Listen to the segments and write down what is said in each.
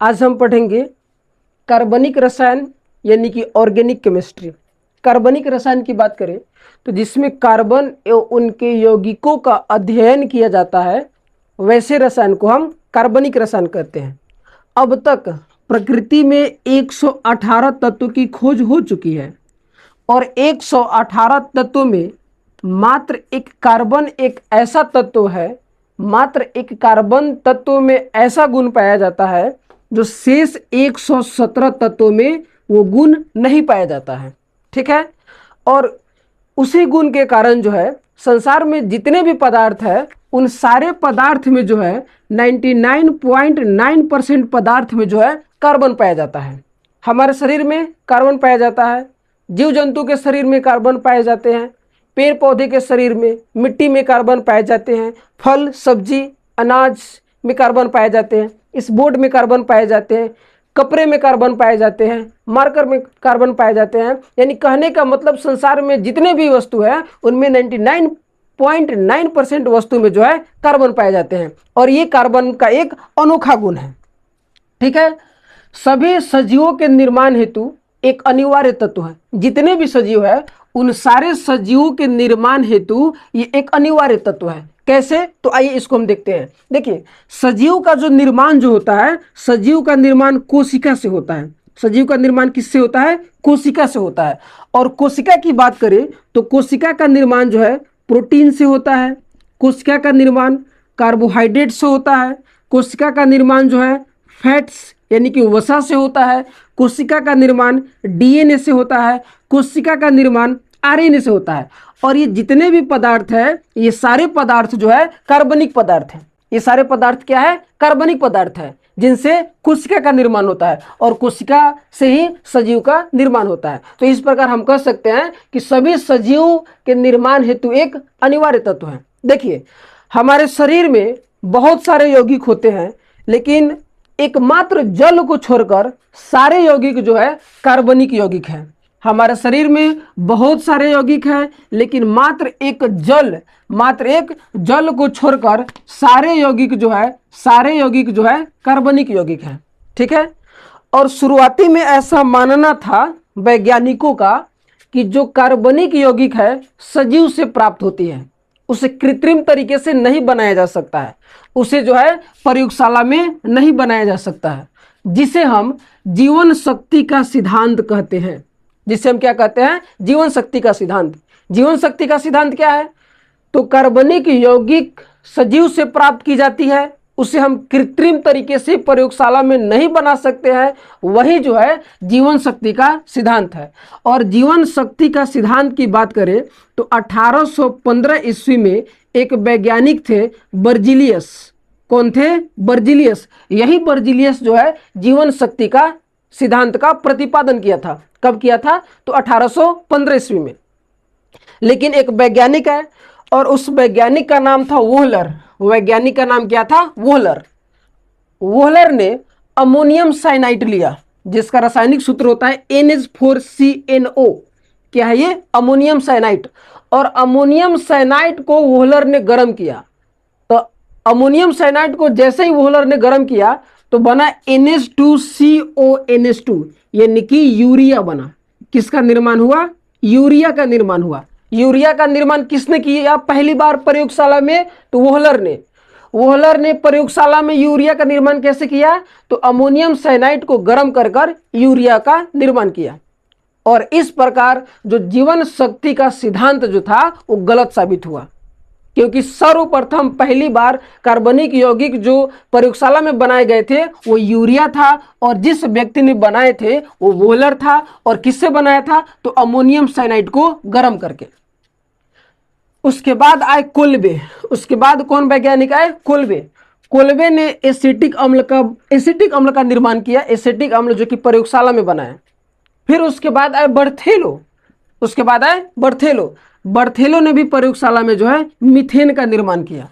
आज हम पढ़ेंगे कार्बनिक रसायन यानी कि ऑर्गेनिक केमिस्ट्री। कार्बनिक रसायन की बात करें तो जिसमें कार्बन एवं उनके यौगिकों का अध्ययन किया जाता है, वैसे रसायन को हम कार्बनिक रसायन कहते हैं। अब तक प्रकृति में 118 तत्वों की खोज हो चुकी है और 118 तत्वों में मात्र एक कार्बन एक ऐसा तत्व है, मात्र एक कार्बन तत्व में ऐसा गुण पाया जाता है जो शेष 117 तत्वों में वो गुण नहीं पाया जाता है। ठीक है, और उसी गुण के कारण जो है संसार में जितने भी पदार्थ है उन सारे पदार्थ में जो है 99.9% पदार्थ में जो है कार्बन पाया जाता है। हमारे शरीर में कार्बन पाया जाता है, जीव जंतु के शरीर में कार्बन पाए जाते हैं, पेड़ पौधे के शरीर में, मिट्टी में कार्बन पाए जाते हैं, फल सब्जी अनाज में कार्बन पाए जाते हैं, इस बोर्ड में कार्बन पाए जाते हैं, कपड़े में कार्बन पाए जाते हैं, मार्कर में कार्बन पाए जाते हैं। यानी कहने का मतलब संसार में जितने भी वस्तु है उनमें 99.9% वस्तु में जो है कार्बन पाए जाते हैं और ये कार्बन का एक अनोखा गुण है। ठीक है, सभी सजीवों के निर्माण हेतु एक अनिवार्य तत्व है। जितने भी सजीव है उन सारे सजीवों के निर्माण हेतु ये एक अनिवार्य तत्व है। कैसे? तो आइए इसको हम देखते हैं। देखिए, सजीव का जो निर्माण जो होता है, सजीव का निर्माण कोशिका से होता है। सजीव का निर्माण किससे होता है? कोशिका से होता है। और कोशिका की बात करें तो कोशिका का निर्माण जो है प्रोटीन से होता है, कोशिका का निर्माण कार्बोहाइड्रेट से होता है, कोशिका का निर्माण जो है फैट्स यानी कि वसा से होता है, कोशिका का निर्माण डीएनए से होता है, कोशिका का निर्माण आरएनए से होता है। और ये जितने भी पदार्थ है ये सारे पदार्थ जो है कार्बनिक पदार्थ है। ये सारे पदार्थ क्या है? कार्बनिक पदार्थ है जिनसे कोशिका का निर्माण होता है और कोशिका से ही सजीव का निर्माण होता है। तो इस प्रकार हम कह सकते हैं कि सभी सजीव के निर्माण हेतु एक अनिवार्य तत्व है। देखिए, हमारे शरीर में बहुत सारे यौगिक होते हैं, लेकिन एकमात्र जल को छोड़कर सारे यौगिक जो है कार्बनिक यौगिक है। हमारे शरीर में बहुत सारे यौगिक हैं, लेकिन मात्र एक जल को छोड़कर सारे यौगिक जो है कार्बनिक यौगिक हैं। ठीक है, और शुरुआती में ऐसा मानना था वैज्ञानिकों का कि जो कार्बनिक यौगिक है सजीव से प्राप्त होती है, उसे कृत्रिम तरीके से नहीं बनाया जा सकता है, उसे जो है प्रयोगशाला में नहीं बनाया जा सकता है, जिसे हम जीवन शक्ति का सिद्धांत कहते हैं। जिसे हम क्या कहते हैं? जीवन शक्ति का सिद्धांत। जीवन शक्ति का सिद्धांत क्या है? तो कार्बनिक यौगिक सजीव से प्राप्त की जाती है, उसे हम कृत्रिम तरीके से प्रयोगशाला में नहीं बना सकते हैं, वही जो है जीवन शक्ति का सिद्धांत है। और जीवन शक्ति का सिद्धांत की बात करें तो 1815 ईस्वी में एक वैज्ञानिक थे बर्जिलियस। कौन थे? बर्जिलियस। यही बर्जिलियस जो है जीवन शक्ति का सिद्धांत का प्रतिपादन किया था। कब किया था? तो 1815 ईस्वी में। लेकिन एक वैज्ञानिक है और उस वैज्ञानिक का नाम था वोहलर। वैज्ञानिक का नाम क्या था? वोहलर। वोहलर ने अमोनियम साइनाइड लिया, जिसका रासायनिक सूत्र होता है NH4CNO। क्या है ये? Ammonium cyanide. और अमोनियम साइनाइड को वोहलर ने गर्म किया। तो अमोनियम साइनाइड को जैसे ही वोहलर ने गर्म किया तो बना NH2CONH2 यानी कि यूरिया बना। किसका निर्माण हुआ? यूरिया का निर्माण हुआ। यूरिया का निर्माण किसने किया पहली बार प्रयोगशाला में? तो वोहलर ने प्रयोगशाला में यूरिया का निर्माण कैसे किया? तो अमोनियम साइनाइड को गर्म कर कर यूरिया का निर्माण किया। और इस प्रकार जो जीवन शक्ति का सिद्धांत जो था वो गलत साबित हुआ, क्योंकि सर्वप्रथम पहली बार कार्बनिक यौगिक जो प्रयोगशाला में बनाए गए थे वो यूरिया था, और जिस व्यक्ति ने बनाए थे वो वोहलर था। और किससे बनाया था? तो अमोनियम साइनाइड को गर्म करके। उसके बाद आए कोल्बे। उसके बाद कौन वैज्ञानिक आए? कोल्बे। कोल्बे ने एसिटिक अम्ल का निर्माण किया, एसिटिक अम्ल जो कि प्रयोगशाला में बनाया। फिर उसके बाद आए बर्थेलो ने भी प्रयोगशाला में जो है मीथेन का निर्माण किया।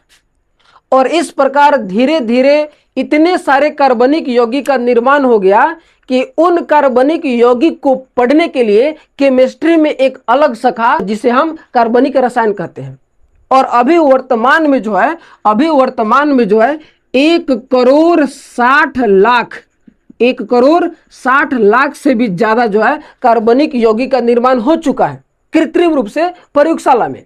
और इस प्रकार धीरे धीरे इतने सारे कार्बनिक यौगिक का निर्माण हो गया कि उन कार्बनिक यौगिक को पढ़ने के लिए केमिस्ट्री में एक अलग शाखा, जिसे हम कार्बनिक रसायन कहते हैं। और अभी वर्तमान में जो है 1,60,00,000 1,60,00,000 से भी ज्यादा जो है कार्बनिक यौगिक का निर्माण हो चुका है कृत्रिम रूप से प्रयोगशाला में।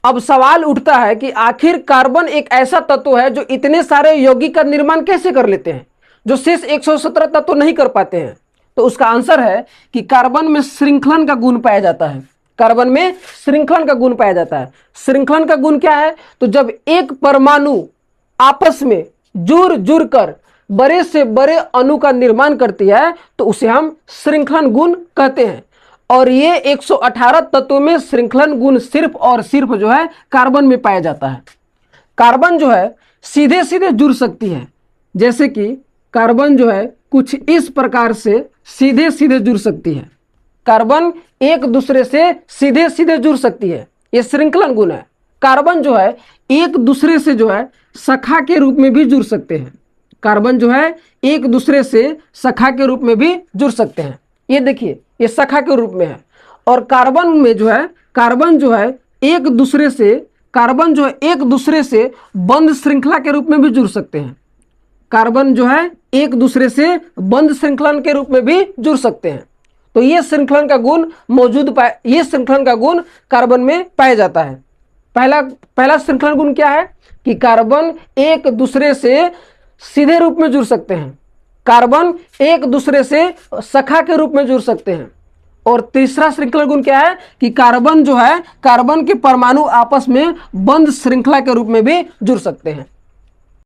अब सवाल उठता है कि आखिर कार्बन एक ऐसा तत्व है जो इतने सारे यौगिक का निर्माण कैसे कर लेते हैं, जो शेष 117 तत्व नहीं कर पाते हैं। तो उसका आंसर है कि कार्बन में श्रृंखलन का गुण पाया जाता है। कार्बन में श्रृंखलन का गुण पाया जाता है। श्रृंखलन का गुण क्या है? तो जब एक परमाणु आपस में जुड़ जुड़ कर बड़े से बड़े अणु का निर्माण करती है तो उसे हम श्रृंखलन गुण कहते हैं। और ये 118 तत्वों में श्रृंखलन गुण सिर्फ और सिर्फ जो है कार्बन में पाया जाता है। कार्बन जो है सीधे सीधे जुड़ सकती है, जैसे कि कार्बन जो है कुछ इस प्रकार से सीधे सीधे जुड़ सकती है। कार्बन एक दूसरे से सीधे सीधे जुड़ सकती है, ये श्रृंखलन गुण है। कार्बन जो है एक दूसरे से जो है शाखा के रूप में भी जुड़ सकते हैं। कार्बन जो है एक दूसरे से शाखा के रूप में भी जुड़ सकते हैं। ये देखिए, ये शाखा के रूप में है। और कार्बन में जो है कार्बन जो है एक दूसरे से बंद श्रृंखला के रूप में भी जुड़ सकते हैं। कार्बन जो है एक दूसरे से बंद श्रृंखलन के रूप में भी जुड़ सकते हैं। तो ये श्रृंखलन का गुण ये श्रृंखलन का गुण कार्बन में पाया जाता है। पहला श्रृंखलन गुण क्या है कि कार्बन एक दूसरे से सीधे रूप में जुड़ सकते हैं। कार्बन एक दूसरे से शाखा के रूप में जुड़ सकते हैं। और तीसरा श्रृंखला गुण क्या है कि कार्बन जो है कार्बन के परमाणु आपस में बंद श्रृंखला के रूप में भी जुड़ सकते हैं।